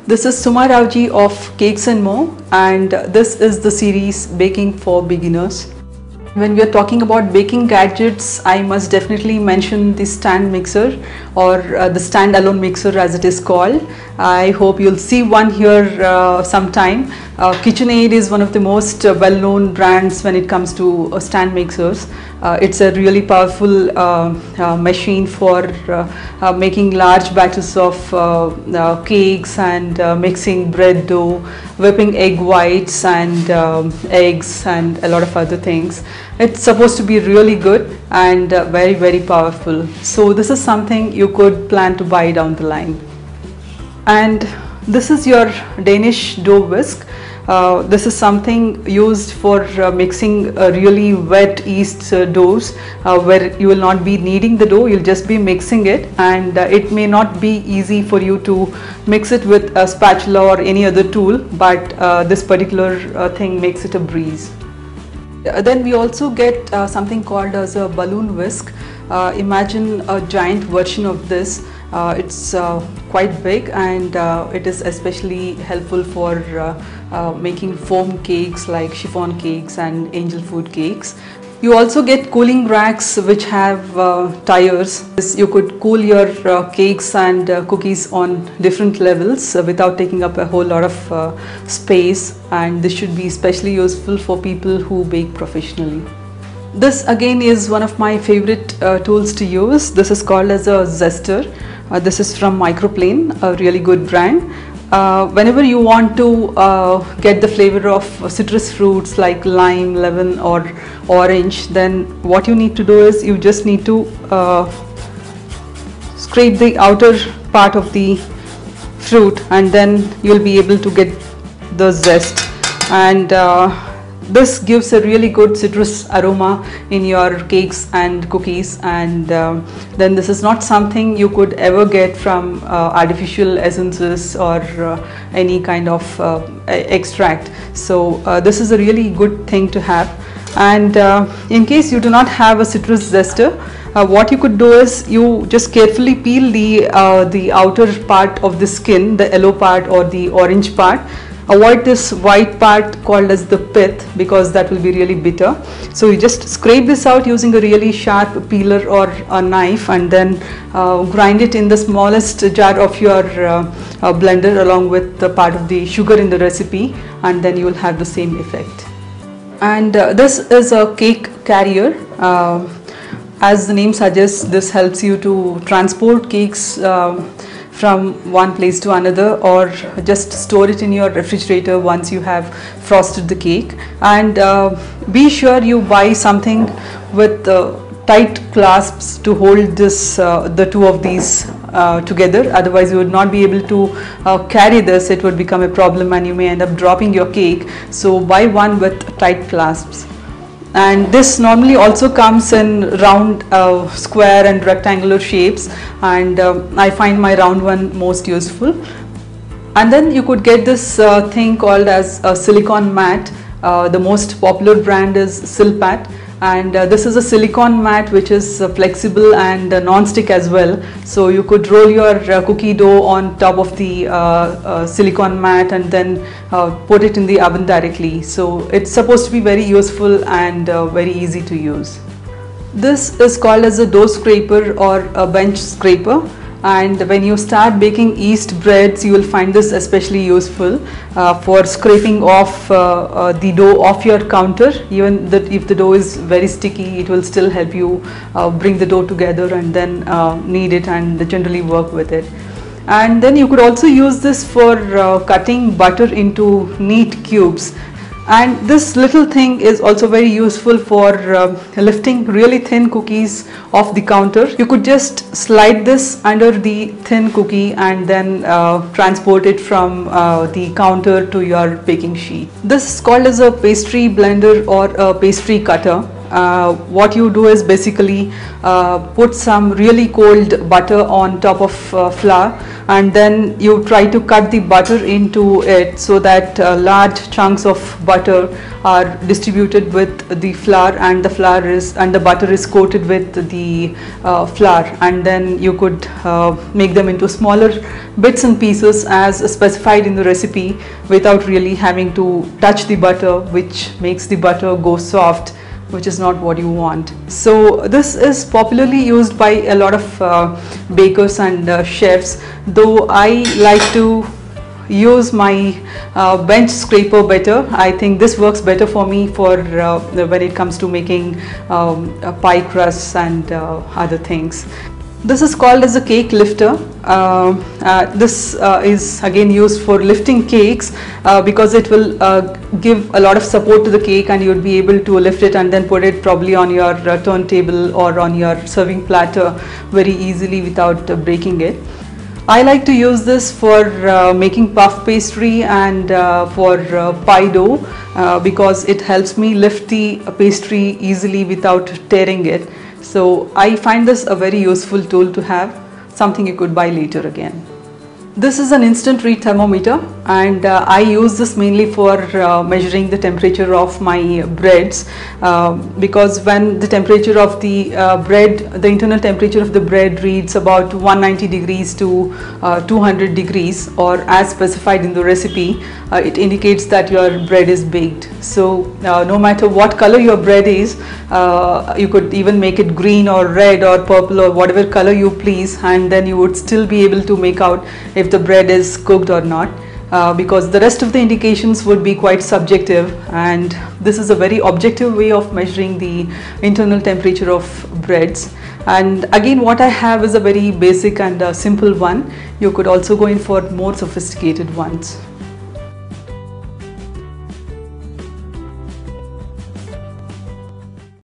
This is Suma Rowjee of Cakes and More, and this is the series Baking for Beginners. When we are talking about baking gadgets, I must definitely mention the stand mixer, or the stand-alone mixer as it is called. I hope you'll see one here sometime. KitchenAid is one of the most well-known brands when it comes to stand mixers. It's a really powerful machine for making large batches of cakes and mixing bread dough, whipping egg whites and eggs and a lot of other things. It's supposed to be really good and very powerful. So this is something you could plan to buy down the line. And this is your Danish dough whisk. This is something used for mixing really wet yeast doughs, where you will not be kneading the dough, you'll just be mixing it, and it may not be easy for you to mix it with a spatula or any other tool, but this particular thing makes it a breeze. Then we also get something called as a balloon whisk. Imagine a giant version of this. It's quite big, and it is especially helpful for making foam cakes like chiffon cakes and angel food cakes. You also get cooling racks which have tires. You could cool your cakes and cookies on different levels without taking up a whole lot of space, and this should be especially useful for people who bake professionally. This again is one of my favorite tools to use. This is called as a Zester. This is from Microplane, a really good brand. Whenever you want to get the flavor of citrus fruits like lime, lemon or orange, then what you need to do is you just need to scrape the outer part of the fruit, and then you'll be able to get the zest, and this gives a really good citrus aroma in your cakes and cookies. And then this is not something you could ever get from artificial essences or any kind of extract. So this is a really good thing to have. And in case you do not have a citrus zester, what you could do is you just carefully peel the outer part of the skin, the yellow part or the orange part. Avoid this white part called as the pith, because that will be really bitter. So you just scrape this out using a really sharp peeler or a knife, and then grind it in the smallest jar of your blender along with the part of the sugar in the recipe, and then you will have the same effect. And this is a cake carrier. As the name suggests, this helps you to transport cakes from one place to another, or just store it in your refrigerator once you have frosted the cake. And be sure you buy something with tight clasps to hold this the two of these together. Otherwise you would not be able to carry this. It would become a problem and you may end up dropping your cake. So buy one with tight clasps. And this normally also comes in round, square and rectangular shapes, and I find my round one most useful. And then you could get this thing called as a silicone mat. The most popular brand is silpat, and this is a silicone mat which is flexible and non-stick as well. So you could roll your cookie dough on top of the silicone mat and then put it in the oven directly. So it's supposed to be very useful and very easy to use. This is called as a dough scraper or a bench scraper. And when you start baking yeast breads, you will find this especially useful for scraping off the dough off your counter. Even that if the dough is very sticky, it will still help you bring the dough together and then knead it and generally work with it. And then you could also use this for cutting butter into neat cubes. And this little thing is also very useful for lifting really thin cookies off the counter. You could just slide this under the thin cookie and then transport it from the counter to your baking sheet. This is called as a pastry blender or a pastry cutter. What you do is basically put some really cold butter on top of flour, and then you try to cut the butter into it so that large chunks of butter are distributed with the flour, and the butter is coated with the flour, and then you could make them into smaller bits and pieces as specified in the recipe without really having to touch the butter, which makes the butter go soft, which is not what you want. So this is popularly used by a lot of bakers and chefs, though I like to use my bench scraper better. I think this works better for me for when it comes to making pie crusts and other things. This is called as a cake lifter. This is again used for lifting cakes because it will give a lot of support to the cake, and you would be able to lift it and then put it probably on your turntable or on your serving platter very easily without breaking it. I like to use this for making puff pastry and for pie dough because it helps me lift the pastry easily without tearing it. So I find this a very useful tool to have, something you could buy later again. This is an instant read thermometer, and I use this mainly for measuring the temperature of my breads because when the temperature of the the internal temperature of the bread reads about 190 degrees to 200 degrees or as specified in the recipe, it indicates that your bread is baked. So no matter what color your bread is, you could even make it green or red or purple or whatever color you please, and then you would still be able to make out if the bread is cooked or not, because the rest of the indications would be quite subjective, and this is a very objective way of measuring the internal temperature of breads. And again, what I have is a very basic and simple one. You could also go in for more sophisticated ones.